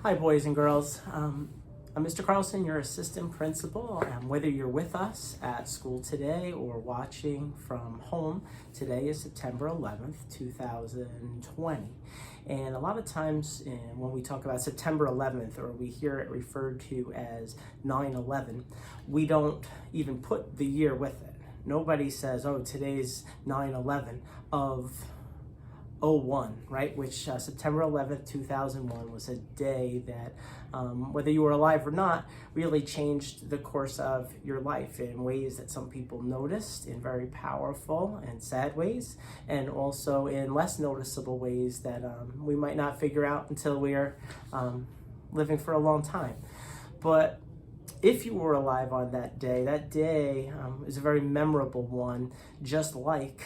Hi, boys and girls. I'm Mr. Carlson, your assistant principal. Whether you're with us at school today or watching from home, today is September 11th, 2020. And a lot of times when we talk about September 11th, or we hear it referred to as 9/11, we don't even put the year with it. Nobody says, oh, today's 9/11 of '01, right? Which September 11th, 2001 was a day that, whether you were alive or not, really changed the course of your life in ways that some people noticed, in very powerful and sad ways, and also in less noticeable ways that we might not figure out until we're living for a long time. But if you were alive on that day is a very memorable one, just like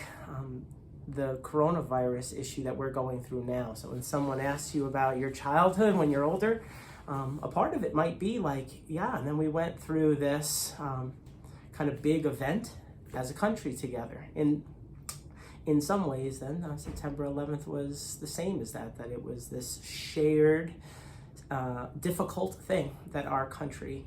the coronavirus issue that we're going through now. So when someone asks you about your childhood when you're older, a part of it might be like, yeah, and then we went through this kind of big event as a country together. In some ways then, September 11th was the same as that it was this shared difficult thing that our country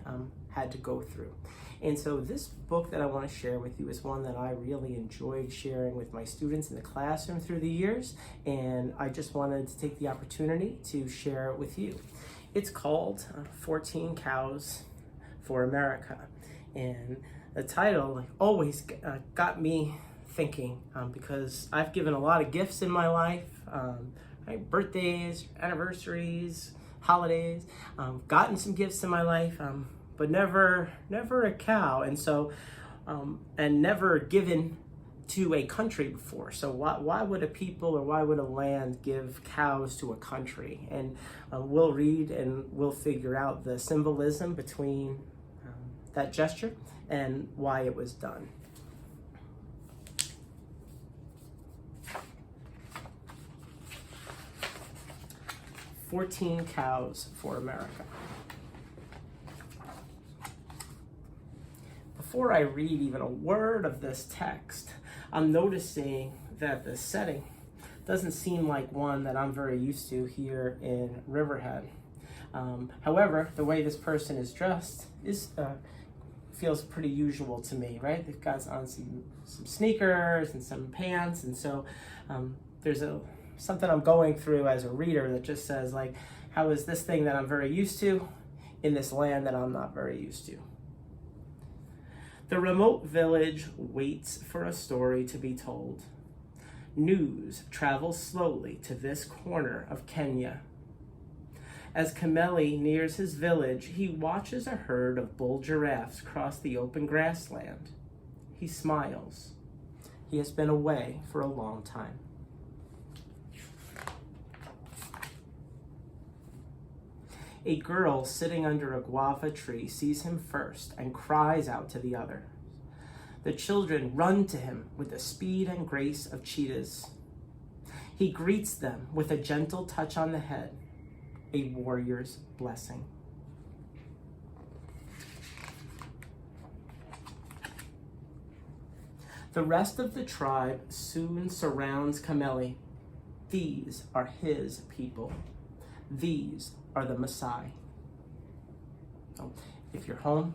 had to go through. And so this book that I want to share with you is one that I really enjoyed sharing with my students in the classroom through the years, and I just wanted to take the opportunity to share it with you. It's called 14 Cows for America, and the title always got me thinking because I've given a lot of gifts in my life, right? Birthdays, anniversaries, holidays, gotten some gifts in my life, but never a cow, and so and never given to a country before. So why would a people or why would a land give cows to a country? And we'll read and we'll figure out the symbolism between that gesture and why it was done. "14 Cows for America." Before I read even a word of this text, I'm noticing that the setting doesn't seem like one that I'm very used to here in Riverhead. However, the way this person is dressed feels pretty usual to me, right? They've got on some sneakers and some pants, and so there's something I'm going through as a reader that just says, like, how is this thing that I'm very used to in this land that I'm not very used to? The remote village waits for a story to be told. News travels slowly to this corner of Kenya. As Kameli nears his village, he watches a herd of bull giraffes cross the open grassland. He smiles. He has been away for a long time. A girl sitting under a guava tree sees him first and cries out to the others. The children run to him with the speed and grace of cheetahs. He greets them with a gentle touch on the head, a warrior's blessing. The rest of the tribe soon surrounds Kameli. These are his people. These are the Maasai. So if you're home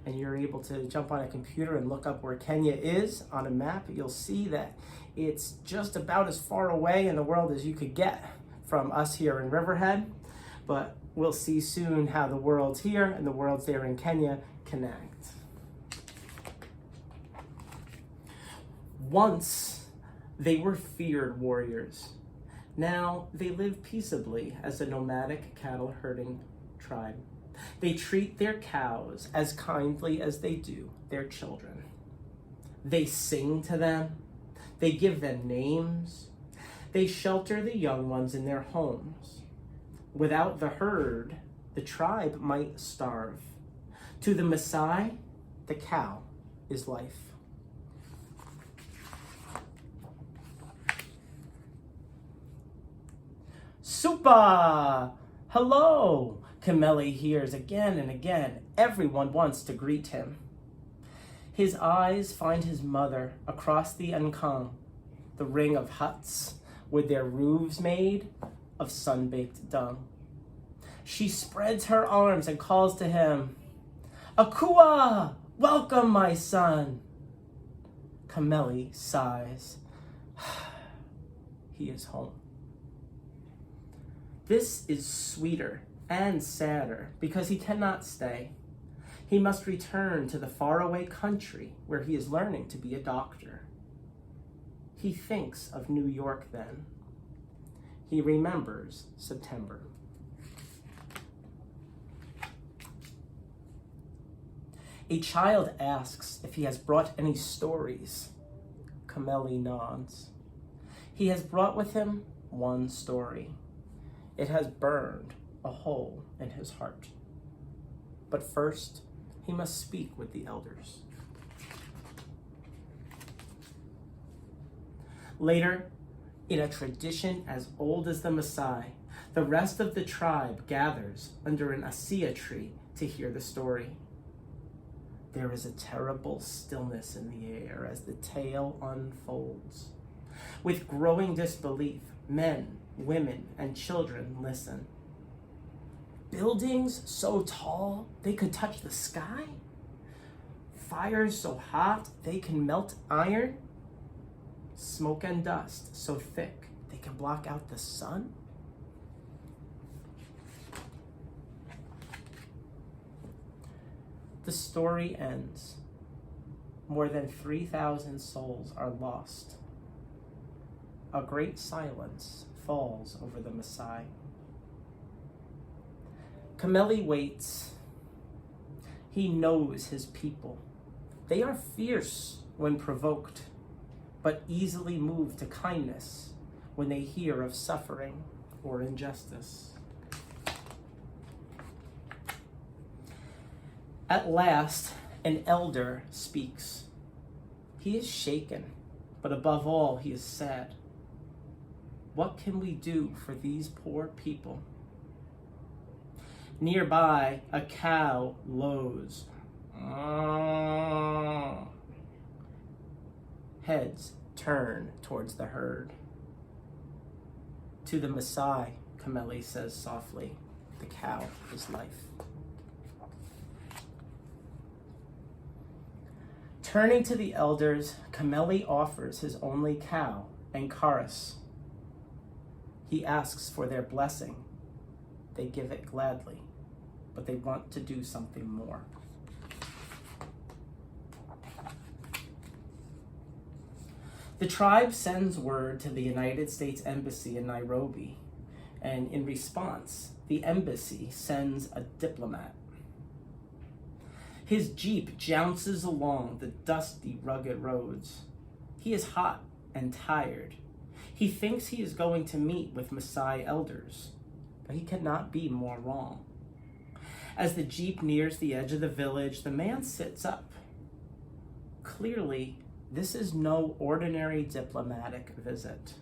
and you're able to jump on a computer and look up where Kenya is on a map, you'll see that it's just about as far away in the world as you could get from us here in Riverhead, but we'll see soon how the worlds here and the worlds there in Kenya connect. Once they were feared warriors. Now they live peaceably as a nomadic cattle herding tribe. They treat their cows as kindly as they do their children. They sing to them. They give them names. They shelter the young ones in their homes. Without the herd, the tribe might starve. To the Maasai, the cow is life. Supa! Hello! Kameli hears again and again. Everyone wants to greet him. His eyes find his mother across the Nkang, the ring of huts with their roofs made of sun-baked dung. She spreads her arms and calls to him, "Akua, welcome, my son." Kameli sighs. He is home. This is sweeter and sadder because he cannot stay. He must return to the faraway country where he is learning to be a doctor. He thinks of New York then. He remembers September. A child asks if he has brought any stories. Kameli nods. He has brought with him one story. It has burned a hole in his heart. But first, he must speak with the elders. Later, in a tradition as old as the Maasai, the rest of the tribe gathers under an acacia tree to hear the story. There is a terrible stillness in the air as the tale unfolds. With growing disbelief, men, women, and children listen. Buildings so tall they could touch the sky? Fires so hot they can melt iron? Smoke and dust so thick they can block out the sun? The story ends. More than 3,000 souls are lost. A great silence falls over the Maasai. Kameli waits. He knows his people. They are fierce when provoked, but easily moved to kindness when they hear of suffering or injustice. At last, an elder speaks. He is shaken, but above all, he is sad. What can we do for these poor people? Nearby, a cow lows. Heads turn towards the herd. To the Maasai, Kameli says softly, the cow is life. Turning to the elders, Kameli offers his only cow and Karis. He asks for their blessing. They give it gladly, but they want to do something more. The tribe sends word to the United States Embassy in Nairobi, and in response, the embassy sends a diplomat. His jeep jounces along the dusty, rugged roads. He is hot and tired. He thinks he is going to meet with Maasai elders, but he cannot be more wrong. As the jeep nears the edge of the village, the man sits up. Clearly, this is no ordinary diplomatic visit.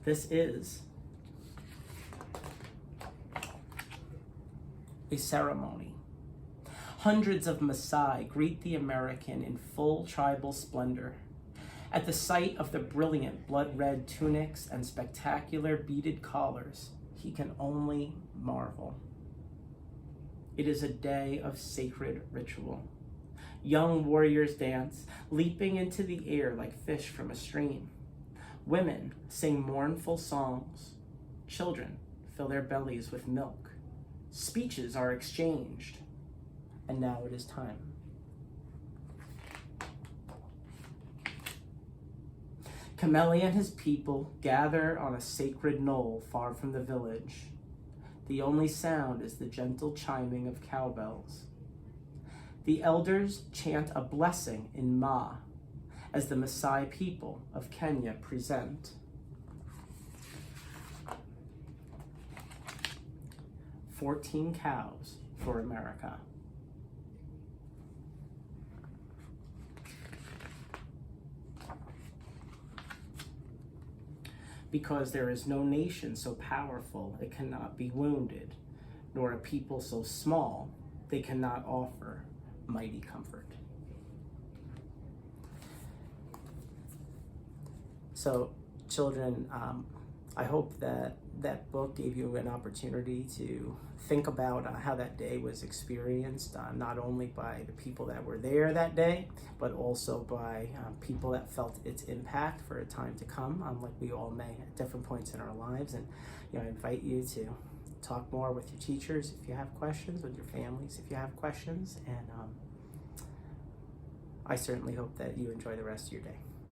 This is a ceremony. Hundreds of Maasai greet the American in full tribal splendor. At the sight of the brilliant blood-red tunics and spectacular beaded collars, he can only marvel. It is a day of sacred ritual. Young warriors dance, leaping into the air like fish from a stream. Women sing mournful songs. Children fill their bellies with milk. Speeches are exchanged. And now it is time. Kameli and his people gather on a sacred knoll far from the village. The only sound is the gentle chiming of cowbells. The elders chant a blessing in Ma as the Maasai people of Kenya present. "14 cows for America." Because there is no nation so powerful it cannot be wounded, nor a people so small they cannot offer mighty comfort. So, children, I hope that that book gave you an opportunity to think about how that day was experienced, not only by the people that were there that day, but also by people that felt its impact for a time to come, like we all may at different points in our lives. And I invite you to talk more with your teachers if you have questions, with your families if you have questions, and I certainly hope that you enjoy the rest of your day.